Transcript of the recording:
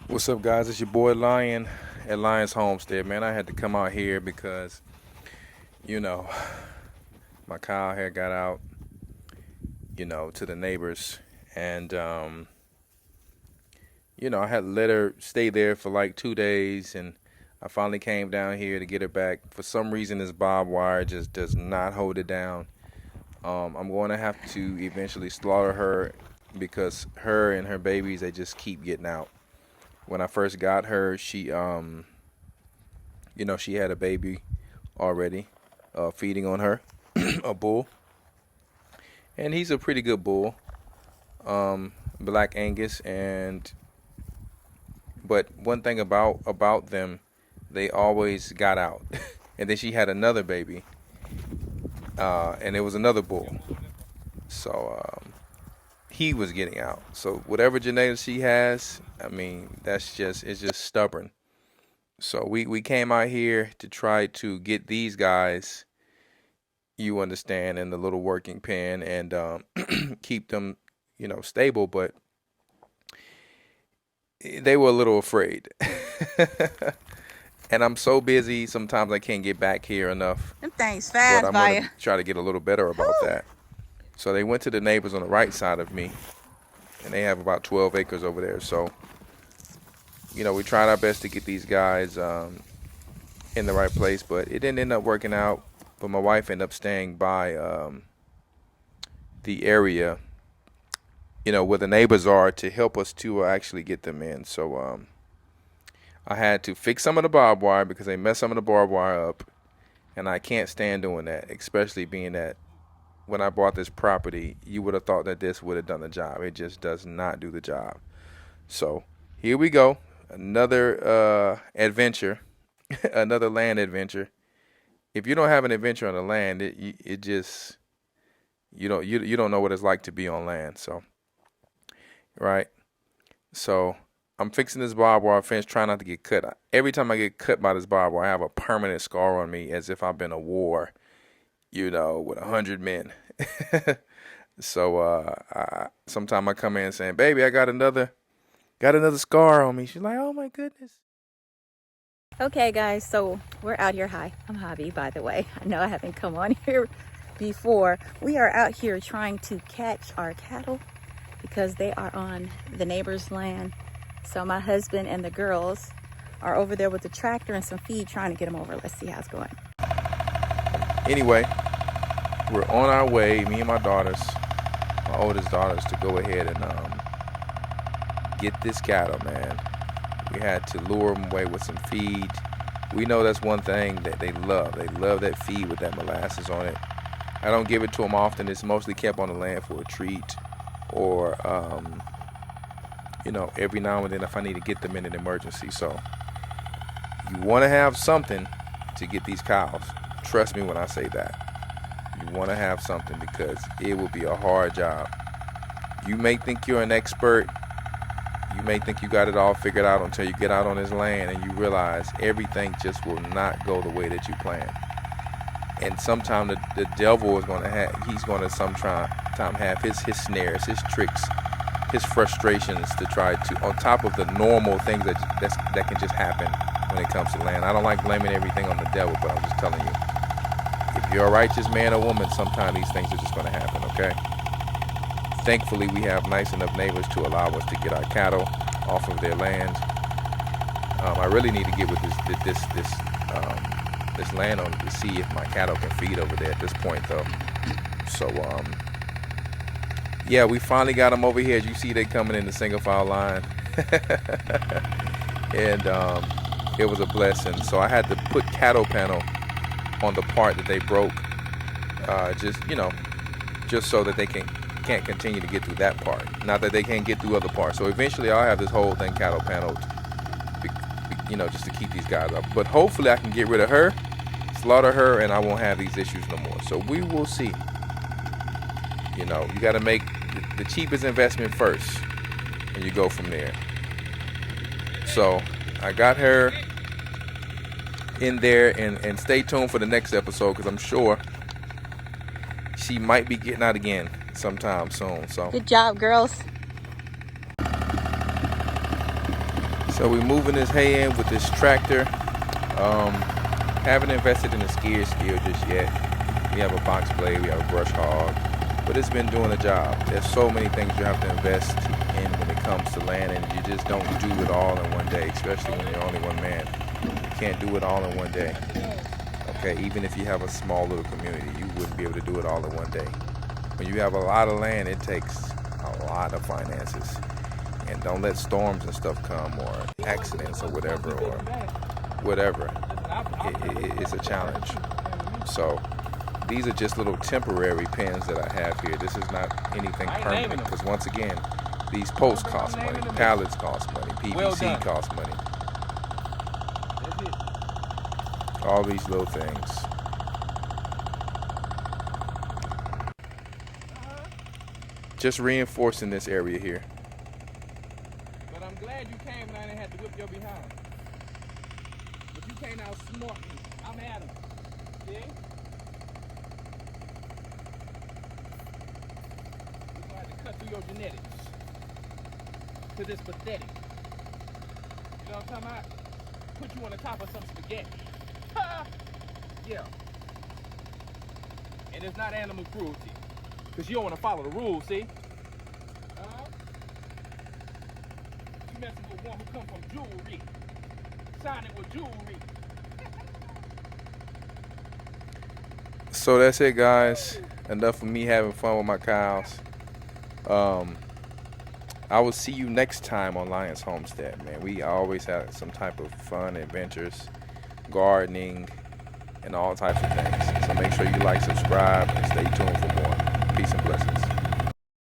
What's up, guys? It's your boy Lion at Lion's Homestead. Man, I had to come out here because, you know, my cow had got out, to the neighbors. And, I had to let her stay there for like 2 days. And I finally came down here to get her back. For some reason, this barbed wire just does not hold it down. I'm going to have to eventually slaughter her because her and her babies, they just keep getting out. When I first got her, she had a baby already, feeding on her, a bull. And he's a pretty good bull, Black Angus. But one thing about them, they always got out. And then she had another baby, and it was another bull. So he was getting out. So whatever genetics she has, it's just stubborn. So we came out here to try to get these guys, you understand, in the little working pen and keep them, stable. But they were a little afraid. And I'm so busy, sometimes I can't get back here enough. Them things fast, but I'm going to try to get a little better about that. So they went to the neighbors on the right side of me, and they have about 12 acres over there. So, we tried our best to get these guys in the right place, but it didn't end up working out. But my wife ended up staying by the area, where the neighbors are, to help us to actually get them in. So I had to fix some of the barbed wire because they messed some of the barbed wire up, and I can't stand doing that, especially being that when I bought this property, you would have thought that this would have done the job. It just does not do the job. So here we go. Another adventure, another land adventure. If you don't have an adventure on the land, it just, you don't know what it's like to be on land. So, right. So I'm fixing this barbed wire fence, trying not to get cut. Every time I get cut by this barbed wire, I have a permanent scar on me as if I've been in a war, with 100 men. So sometimes I come in saying, "Baby, I got another scar on me." She's like, "Oh my goodness." Okay, guys, so we're out here. Hi, I'm Javi, by the way. I know I haven't come on here before. We are out here trying to catch our cattle because they are on the neighbor's land. So my husband and the girls are over there with the tractor and some feed trying to get them over. Let's see how it's going. Anyway, we're on our way, me and my daughters, my oldest daughters, to go ahead and get this cattle, man. We had to lure them away with some feed. We know that's one thing that they love. They love that feed with that molasses on it. I don't give it to them often. It's mostly kept on the land for a treat, or every now and then if I need to get them in an emergency. So you want to have something to get these cows. Trust me when I say that. You want to have something because it will be a hard job. You may think you're an expert. You may think you got it all figured out until you get out on this land and you realize everything just will not go the way that you planned. And sometimes the devil is going to have his snares, his tricks, his frustrations to try to, on top of the normal things that can just happen when it comes to land. I don't like blaming everything on the devil, but I'm just telling you, if you're a righteous man or woman, sometimes these things are just going to happen, okay? Thankfully, we have nice enough neighbors to allow us to get our cattle off of their land. I really need to get with this landowner to see if my cattle can feed over there at this point, though. So, yeah, we finally got them over here. As you see, they coming in the single file line. And it was a blessing. So I had to put cattle panel on the part that they broke, just so that they can't continue to get through that part. Not that they can't get through other parts. So eventually I'll have this whole thing cattle paneled, just to keep these guys up. But hopefully I can get rid of her, slaughter her, and I won't have these issues no more. So we will see. You got to make the cheapest investment first, and you go from there. So I got her in there, and stay tuned for the next episode because I'm sure she might be getting out again sometime soon. So good job, girls. So we're moving this hay in with this tractor. Haven't invested in a skid steer just yet. We have a box blade, we have a brush hog, but it's been doing the job. There's so many things you have to invest in when it comes to land, and you just don't do it all in one day, especially when you're only one man. You can't do it all in one day. Okay, even if you have a small little community, you wouldn't be able to do it all in one day. When you have a lot of land, it takes a lot of finances. And don't let storms and stuff come, or accidents, or whatever. It's a challenge. So these are just little temporary pens that I have here. This is not anything permanent, because once again, these posts cost money, pallets cost money, PVC cost money. All these little things. Just reinforcing this area here. But I'm glad you came down and had to whip your behind. But you came out smart me. I'm Adam. See? We're gonna have to cut through your genetics. Cause it's pathetic. You know what I'm talking about? Put you on the top of some spaghetti. Yeah. And it's not animal cruelty. Cause you don't want to follow the rules, see? You messing with one who come from jewelry. Signing with jewelry. So that's it, guys. Enough of me having fun with my cows. I will see you next time on Lions Homestead, man. We always have some type of fun adventures, gardening, and all types of things. So make sure you like, subscribe, and stay tuned for more. Peace and blessings.